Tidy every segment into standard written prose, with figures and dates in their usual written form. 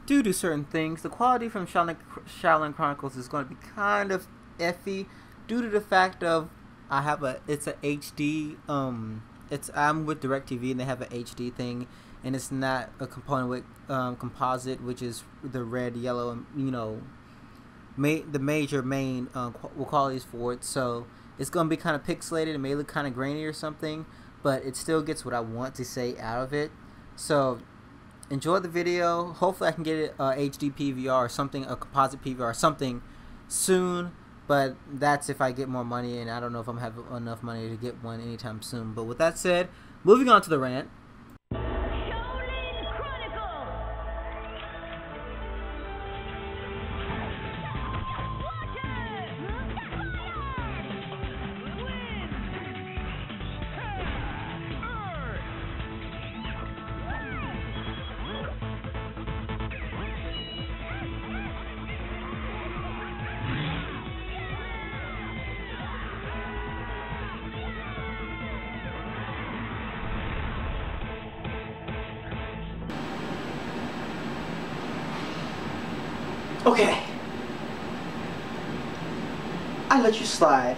due to certain things, the quality from Xaolin Chronicles is going to be kind of iffy due to the fact of it's a HD. I'm with DirecTV and they have an HD thing, and it's not a component with composite, which is the red, yellow, and the major main qualities for it. So it's going to be kind of pixelated. It may look kind of grainy or something, but it still gets what I want to say out of it. So enjoy the video. Hopefully I can get it HD PVR or something, a composite PVR or something soon. But that's if I get more money, and I don't know if I'm have enough money to get one anytime soon. But with that said, moving on to the rant. Xaolin Chronicles! Okay, I let you slide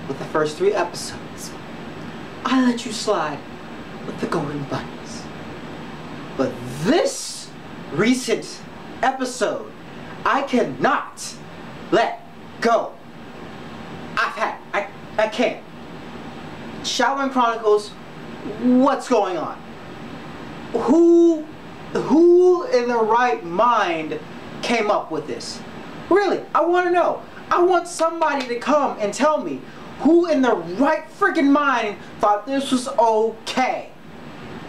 with the first 3 episodes. I let you slide with the golden bunnies. But this recent episode, I cannot let go. I can't. Xaolin Chronicles, what's going on? Who in their right mind came up with this? Really, I want to know. I want somebody to come and tell me who in their right freaking mind thought this was okay.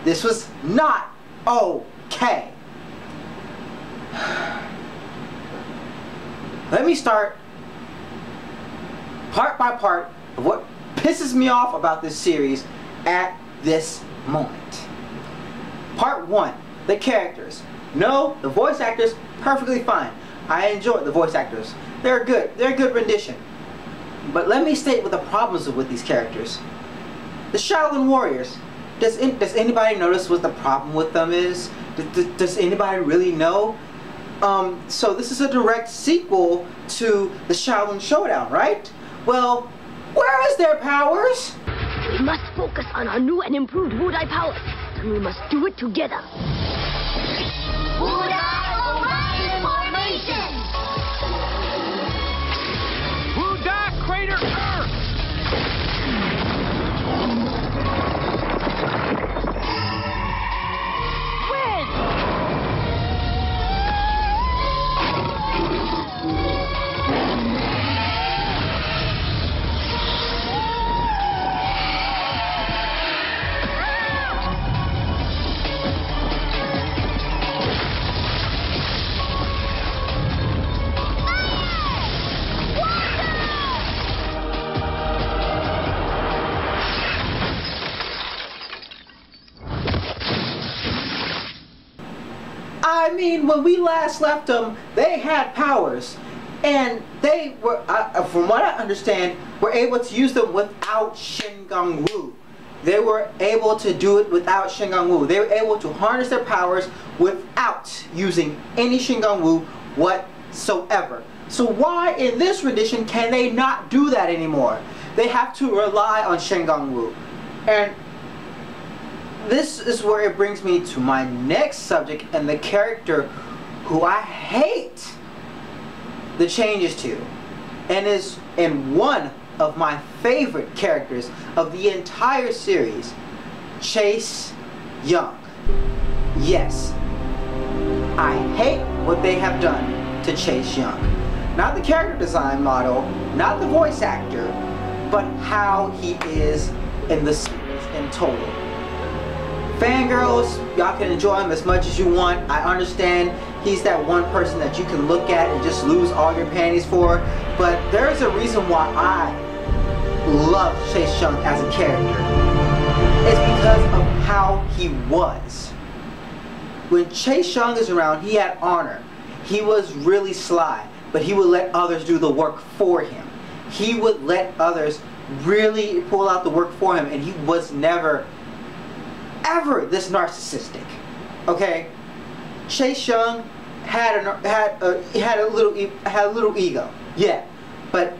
This was not okay. Let me start part by part of what pisses me off about this series at this moment. Part 1, the characters. No, the voice actors, perfectly fine. I enjoy the voice actors. They're good. They're a good rendition. But let me state what the problems are with these characters. The Shaolin Warriors. Does anybody notice what the problem with them is? Does anybody really know? So this is a direct sequel to the Xiaolin Showdown, right? Well, where is their powers? We must focus on our new and improved Wudai powers, and we must do it together. Wudai Orion Formation! Wudai Crater Earth! I mean, when we last left them, they had powers, and they were, from what I understand, were able to use them without Shingon Wu. They were able to do it without Shingon Wu. They were able to harness their powers without using any Shingon Wu whatsoever. So why in this rendition can they not do that anymore? They have to rely on Shingon Wu. And this is where it brings me to my next subject and the character who I hate the changes to, and is in one of my favorite characters of the entire series, Chase Young. Yes, I hate what they have done to Chase Young. Not the character design model, not the voice actor, but how he is in the series in total. Fangirls, y'all can enjoy him as much as you want. I understand he's that one person that you can look at and just lose all your panties for, but there's a reason why I love Chase Young as a character. It's because of how he was. When Chase Young is around, he had honor. He was really sly, but he would let others do the work for him. He would let others really pull out the work for him, and he was never ever this narcissistic. Okay? Chase Young had a little ego, yeah, but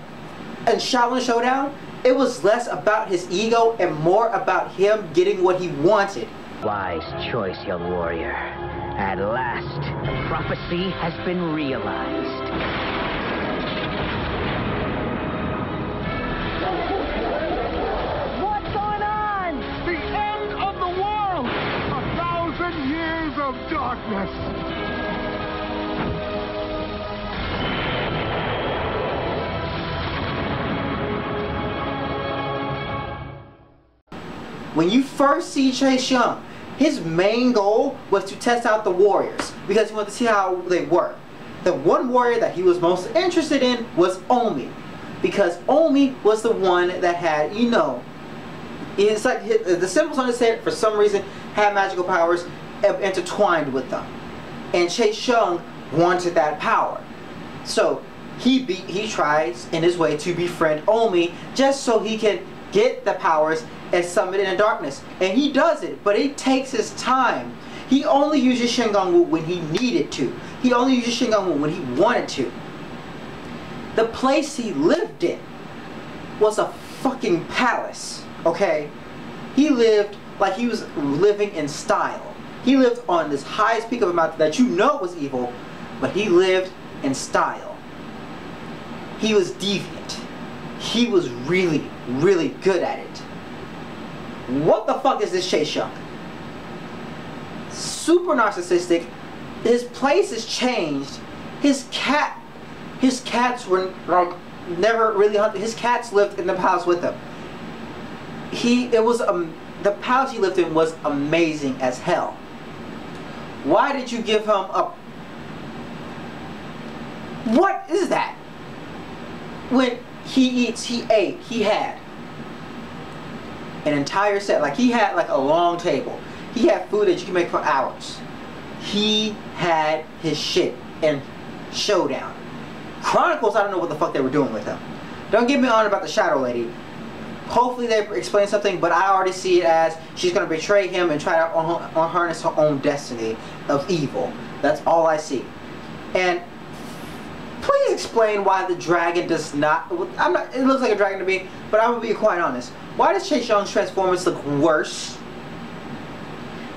in Xiaolin Showdown, it was less about his ego and more about him getting what he wanted. Wise choice, young warrior. At last, the prophecy has been realized. What's going on? The end of the world! 1,000 years of darkness! When you first see Xiaolin, his main goal was to test out the warriors because he wanted to see how they work. The one warrior that he was most interested in was Omi, because Omi was the one that had, you know, it's like the symbols on his head for some reason had magical powers intertwined with them, and Xiaolin wanted that power. So he tries in his way to befriend Omi just so he can get the powers and summon it in darkness. And he does it, but it takes his time. He only uses Shingon Wu when he needed to. He only uses Shingon Wu when he wanted to. The place he lived in was a fucking palace, okay? He lived like he was living in style. He lived on this highest peak of a mountain that you know was evil, but he lived in style. He was deviant. He was really, really good at it. What the fuck is this Xiaolin? Super narcissistic. His place has changed. His cats were like never really hunted. His cats lived in the palace with him. The palace he lived in was amazing as hell. Why did you give him a... What is that? When he eats, he ate, he had an entire set. Like, he had like a long table. He had food that you can make for hours. He had his shit in Showdown. Chronicles, I don't know what the fuck they were doing with him. Don't get me on about the Shadow Lady. Hopefully they explain something, but I already see it as she's going to betray him and try to harness her own destiny of evil. That's all I see. And please explain why the dragon does not... it looks like a dragon to me, but I'm going to be quite honest. Why does Xiaoling's transformance look worse?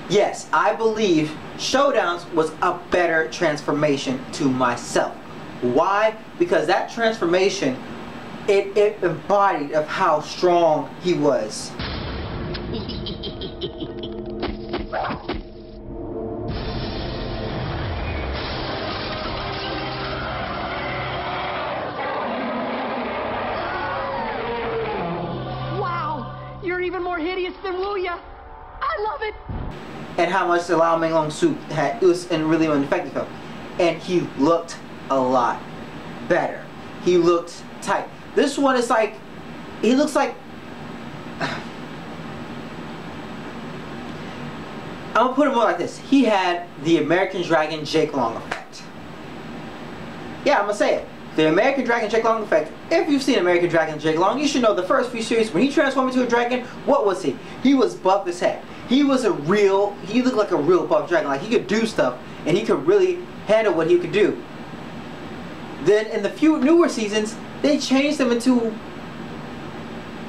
Yes, I believe Showdown's was a better transformation to myself. Why? Because that transformation, it embodied of how strong he was. Wow, you're even more hideous than Wuya. I love it. And how much the Lao Menglong suit had, it was really effective him. And he looked a lot better. He looked tight. This one is like, he looks like, I'm gonna put it more like this. He had the American Dragon Jake Long effect. Yeah, I'm gonna say it. The American Dragon Jake Long effect. If you've seen American Dragon Jake Long, you should know the first few series, when he transformed into a dragon, what was he? He was buff as heck. He was he looked like a real buff dragon. Like, he could do stuff, and he could really handle what he could do. Then in the few newer seasons, they changed him into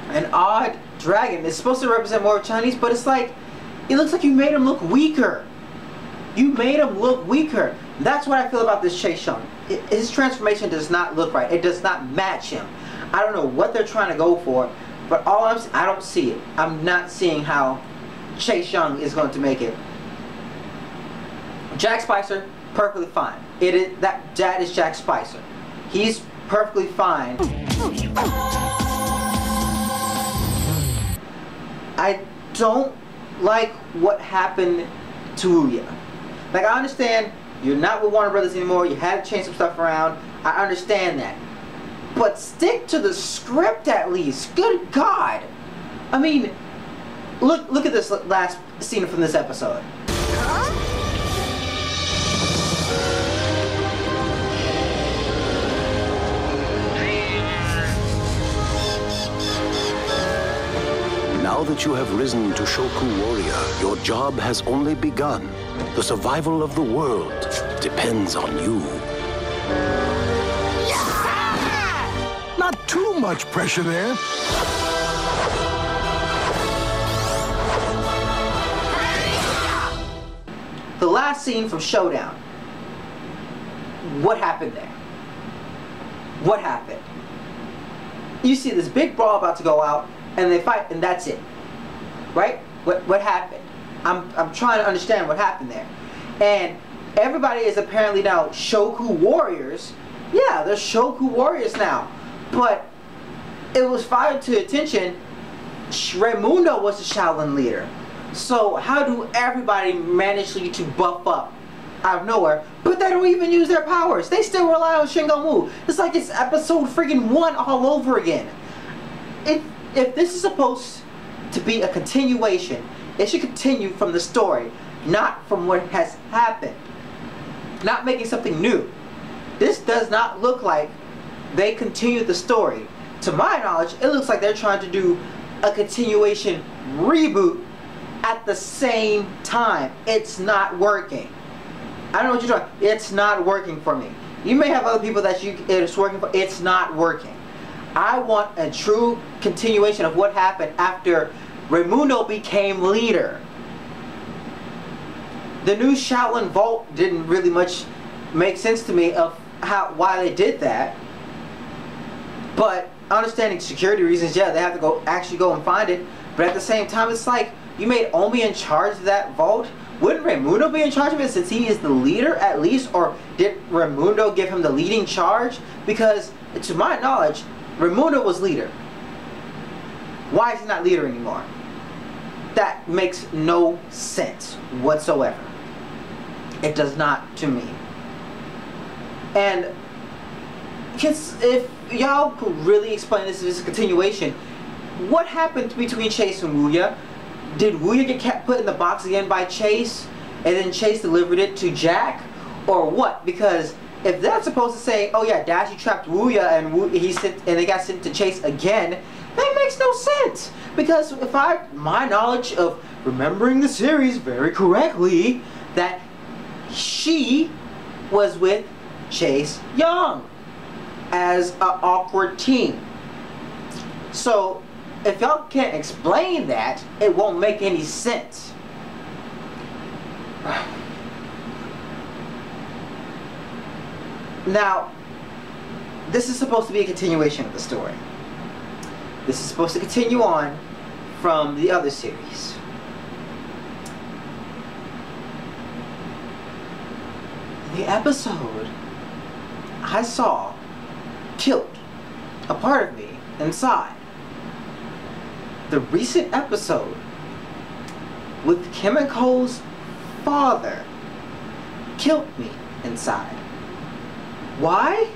an odd dragon. It's supposed to represent more of Chinese, but it's like, it looks like you made him look weaker. You made him look weaker. That's what I feel about this Xiaolin. His transformation does not look right. It does not match him. I don't know what they're trying to go for, but I don't see it. I'm not seeing how Xiaolin is going to make it. Jack Spicer, perfectly fine. That is Jack Spicer. He's perfectly fine. I don't like what happened to Wuya. Like, I understand you're not with Warner Brothers anymore. You had to change some stuff around. I understand that. But stick to the script at least. Good God. I mean, look at this last scene from this episode. Now that you have risen to Shoku Warrior, your job has only begun. The survival of the world depends on you. Not too much pressure there. The last scene from Showdown. What happened there? What happened? You see this big brawl about to go out, and they fight, and that's it. Right? What happened? I'm trying to understand what happened there. And everybody is apparently now Shoku Warriors. Yeah, they're Shoku Warriors now. But it was fired to attention, Raimundo was the Shaolin leader. So how do everybody manage to buff up out of nowhere, but they don't even use their powers? They still rely on Shingon-Wu. It's like it's episode freaking 1 all over again. If this is supposed to be a continuation, it should continue from the story, not from what has happened. Not making something new. This does not look like they continued the story. To my knowledge, it looks like they're trying to do a continuation reboot at the same time. It's not working. I don't know what you're doing. It's not working for me. You may have other people that it's working for. It's not working. I want a true continuation of what happened after Raimundo became leader. The new Shaolin Vault didn't really much make sense to me of why they did that. But understanding security reasons, yeah, they have to actually go and find it. But at the same time, it's like you made Omi in charge of that vault. Wouldn't Raimundo be in charge of it since he is the leader at least? Or did Raimundo give him the leading charge? Because to my knowledge, Raimundo was leader. Why is he not leader anymore? That makes no sense whatsoever. It does not to me. And if y'all could really explain this as a continuation, what happened between Chase and Wuya? Did Wuya get put in the box again by Chase, and then Chase delivered it to Jack, or what? Because if that's supposed to say, oh yeah, Dashi trapped Wuya and they got sent to Chase again, that makes no sense. Because if my knowledge of remembering the series very correctly, that she was with Chase Young as an awkward team. So if y'all can't explain that, it won't make any sense. Now, this is supposed to be a continuation of the story. This is supposed to continue on from the other series. The episode I saw killed a part of me inside. The recent episode with Kimiko's father killed me inside. Why?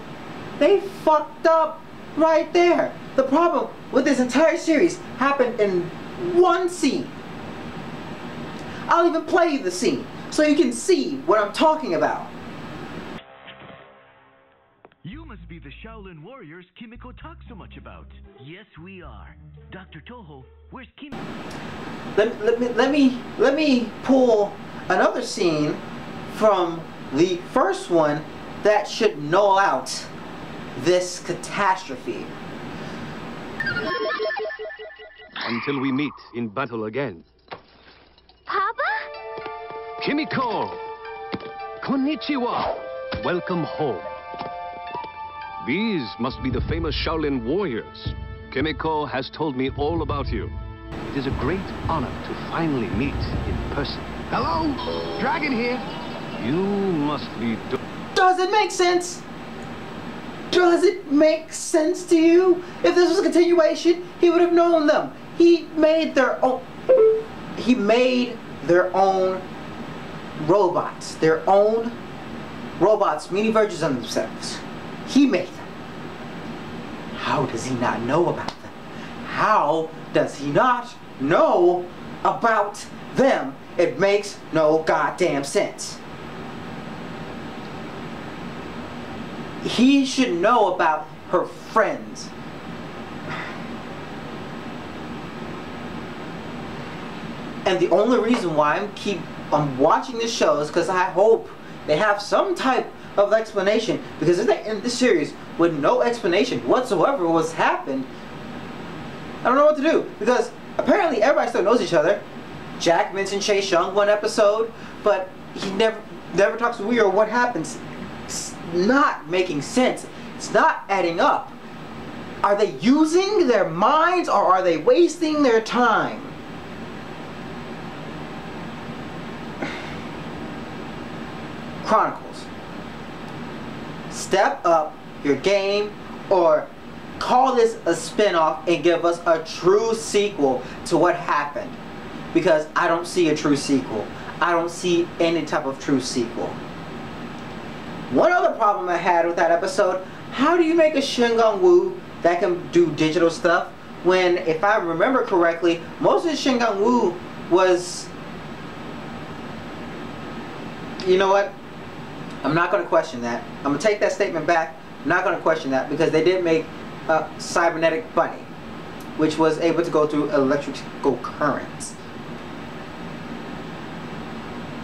They fucked up right there. The problem with this entire series happened in one scene. I'll even play you the scene so you can see what I'm talking about. You must be the Shaolin Warriors Kimiko talks so much about. Yes, we are. Dr. Toho, where's Kimiko? Let me pull another scene from the first one that should null out this catastrophe. Until we meet in battle again. Papa? Kimiko! Konichiwa! Welcome home. These must be the famous Shaolin Warriors. Kimiko has told me all about you. It is a great honor to finally meet in person. Hello? Dragon here. You must be... Does it make sense? Does it make sense to you? If this was a continuation, he would have known them. He made their own robots. Their own robots, mini versions of themselves. He made them. How does he not know about them? How does he not know about them? It makes no goddamn sense. He should know about her friends. And the only reason why I'm keep I'm watching the shows because I hope they have some type of explanation, because if they end this series with no explanation whatsoever what's happened, I don't know what to do, because apparently everybody still knows each other. Jack mentioned Che Shung one episode, but he never talks to Weir or what happens. It's not making sense. It's not adding up. Are they using their minds or are they wasting their time? Chronicles, step up your game or call this a spin-off and give us a true sequel to what happened, because I don't see a true sequel. I don't see any type of true sequel. One other problem I had with that episode, how do you make a Shingon Wu that can do digital stuff when, if I remember correctly, most of the Shingon Wu was, you know what, I'm not going to question that. I'm going to take that statement back. I'm not going to question that, because they did make a cybernetic bunny, which was able to go through electrical currents.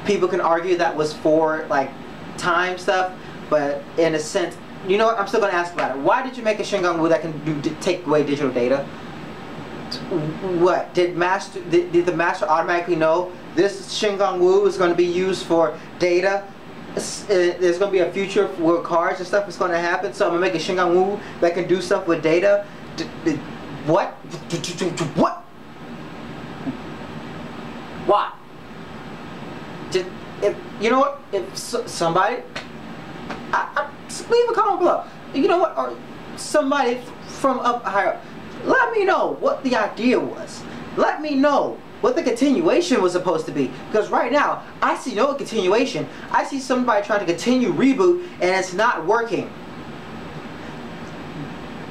People can argue that was for like time stuff, but in a sense, you know what, I'm still going to ask about it. Why did you make a Shingon Wu that can take away digital data? What did the master automatically know this Shingon Wu is going to be used for data? There's going to be a future where cars and stuff is going to happen, so I'm going to make a Shingon Wu that can do stuff with data. What? What? Why? If you know what, if somebody, leave a comment below. You know what, or somebody from up higher, let me know what the idea was. Let me know what the continuation was supposed to be, because right now I see no continuation. I see somebody trying to continue reboot and it's not working.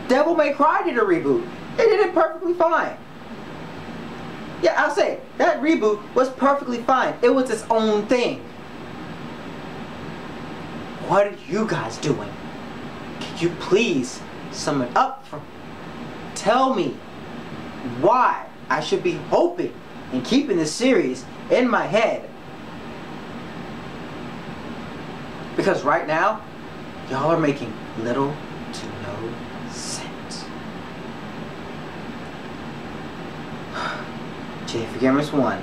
Devil May Cry did a reboot. It did it perfectly fine. Yeah, I'll say it. That reboot was perfectly fine. It was its own thing. What are you guys doing? Can you please sum it up for me? Tell me why I should be hoping and keeping this series in my head. Because right now, y'all are making little to no sense. J for Gamers 1.